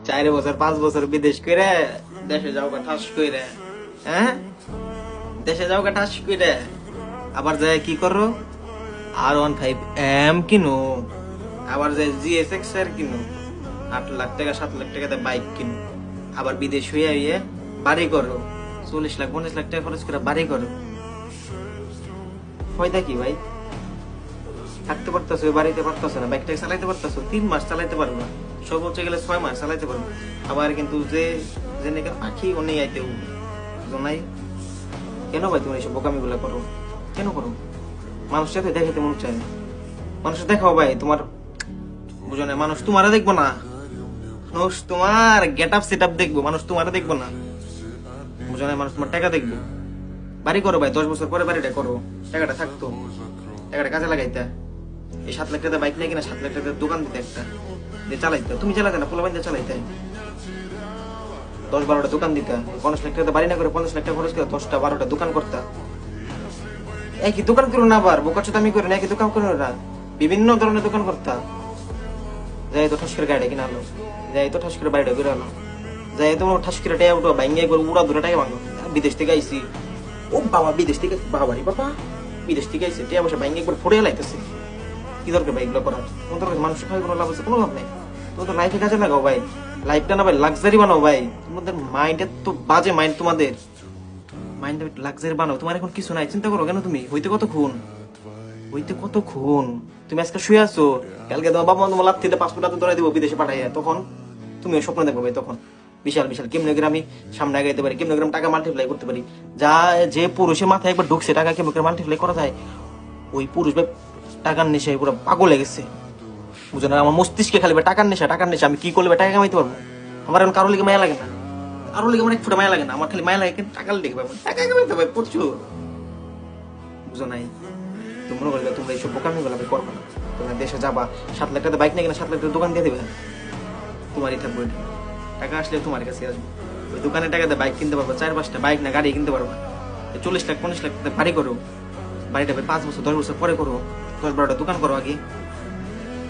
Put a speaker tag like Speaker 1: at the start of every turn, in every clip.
Speaker 1: 4 বছর 5 বছর বিদেশ করে দেশে যাও ঠাস করে, হ্যাঁ দেশে যাও ঠাস করে, আবার যায় কি করো R15 কিনো, আবার যায় GSX এর কিনো, 8 লাখ টাকা 7 লাখ টাকাতে বাইক কিনো, আবার বিদেশ হইয়া হইয়ে বাড়ি করো, 40 লাখ 50 লাখ টাকা খরচ করে বাড়ি করো। ফায়দা কি ভাই? থাকতে পারতেছো বাড়িতে পারতেছো না, বাইকটাকে চালাইতে পারতেছো, 3 মাস চালাইতে পারবো না, সর্বোচ্চ গেলে 6 মাস চালাইতে পারবো। আবার কিন্তু যে যে নাকি পাখি ও নেই আইতেও নাই। কেন ভাই তুমি এইসব বোকামি গুলা করো? কেন করো? মানুষের সাথে দেখাতে মন চায়, মানুষের দেখাও ভাই তোমার, বুঝো না? মানুষ তোমারা দেখবো না, মানুষ তোমার গেট আপ সেট আপ দেখবো, মানুষ তোমারা দেখবো না, বুঝো না? মানুষ তোমার টাকা দেখবো। বাড়ি করো ভাই, 10 বছর পরে বাড়িটা করো, টাকাটা থাকতো, টাকাটা কাজে লাগাইতে। এই 7 লাখ টাকা বাইক নেই কিনা, 7 লাখ টাকা দোকান দিতে একটা দিয়ে চালাইতে, তুমি চালাতে না, পোলাপাইন দিয়ে চালাইতে, 10-12টা দোকান দিতে, 50 লাখ টাকা বাড়ি না করে 50 লাখ টাকা খরচ করে 10টা-12টা দোকান করতা। একই দোকান করো না, আবার বোকা চোদামি করে না, একই দোকান করো না, বিভিন্ন ধরনের দোকান করতা। যাই তো ঠাস করে গাড়ি কিনা হলো, যাই তো ঠাস করে বাড়িটা করে হলো, যাই তো ঠাস করে টাকা উঠো ভাঙ্গে একবার উড়া দূরে টাকা ভাঙো। বিদেশ থেকে আইসি, ও বাবা বিদেশ থেকে, বাবা রে বাবা বিদেশ থেকে আইসি, টাকা পয়সা ভাঙ্গে একবার ফোড়ে লাইতেছে। কি দরকার ভাই এগুলো করার? তোমাদের মানুষের খাওয়ার কোনো লাভ আছে? কোনো লাভ নেই। তোমাদের লাইফে কাজে লাগাও ভাই, লাইফটা না ভাই লাক্সারি বানাও ভাই। তোমাদের মাইন্ডের তো বাজে মাইন্ড, তোমাদের মাইন্ড লাক্সারি বানাও। তোমার এখন কিছু নাই, চিন্তা করো কেন? তুমি হইতে কতক্ষণ, হইতে কতক্ষণ? তুমি আজকে শুয়ে আছো, কালকে তোমার বাবা তোমার লাভ থেকে পাসপোর্ট হাতে ধরে দিব বিদেশে পাঠাইয়া, তখন তুমি ওই স্বপ্ন দেখবো ভাই। তখন বিশাল বিশাল কেমনে করে আমি সামনে আগাইতে পারি, কেমনে করে টাকা মাল্টিপ্লাই করতে পারি, যা যে পুরুষের মাথায় একবার ঢুকছে টাকা কেমনে করে মাল্টিপ্লাই করা যায়, ওই পুরুষ ভাই টাকার নেশায় পুরো পাগল হয়ে গেছে, বুঝো না? আমার মস্তিষ্কে খালি টাকার নেশা, টাকার নেশা। আমি কি করলে টাকা কামাইতে পারবো? আমার এখন কারোর লিগে মায়া লাগে না, কারোর লিগে আমার এক ফুটা মায়া লাগে না, আমার খালি মায়া লাগে টাকার লিগে পাবো, টাকা কামাইতে পারবো প্রচুর, বুঝো নাই? তুমি মনে করবে তোমরা এইসব বোকামি গুলো করবে না। তোমরা দেশে যাবা, 7 লাখ টাকা বাইক নেই কিনা, 7 লাখ টাকা দোকান দিয়ে দেবে, তোমারই থাকবে ওইটা। টাকা আসলে তোমার কাছে আসবে, ওই দোকানে টাকা দিয়ে বাইক কিনতে পারবো, 4-5টা বাইক না গাড়ি কিনতে পারবো। 40 লাখ 50 লাখ টাকা বাড়ি করো, বাড়িটা 5 বছর 10 বছর পরে করো, 10-12টা দোকান করো আগে,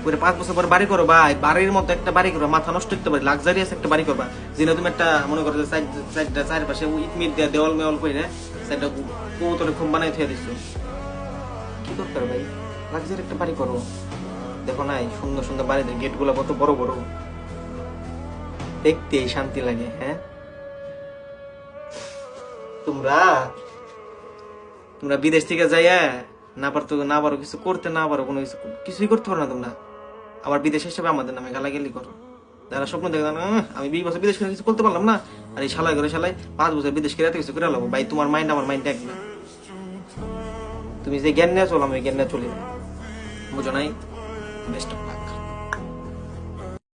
Speaker 1: পুরো 5 বছর পরে বাড়ি করো ভাই। বাড়ির মতো একটা বাড়ি করো, মাথা নষ্ট করতে পারি, লাক্সারিয়াস একটা বাড়ি করবা, যেটা তুমি একটা মনে করো যে চারপাশে ইট মিট দিয়ে দেওয়াল মেওয়াল করে সেটা কবুতরে খুব বানাই থুয়ে দিচ্ছ। কি দরকার ভাই? লাক্সারি একটা বাড়ি করো। দেখো নাই সুন্দর সুন্দর বাড়িদের গেট গুলো কত বড় বড়, দেখতে শান্তি লাগে। হ্যাঁ, তোমরা তোমরা বিদেশ থেকে যাইয়া না পারতো, না পারো কিছু করতে, না পারো কোনো কিছু, কিছুই করতে পারো না তোমরা, আবার বিদেশ হিসেবে আমাদের নামে গালাগালি করো। যারা স্বপ্ন দেখে আমি 20 বছর বিদেশ করে কিছু করতে পারলাম না, আর এই শালায় করে শালায় 5 বছর বিদেশ করে এত কিছু করে লাগবো ভাই। তোমার মাইন্ড আমার মাইন্ড এক না, তুমি যে জ্ঞান নিয়ে চলো আমি জ্ঞান নিয়ে চলি না, বুঝো নাই? Best of luck.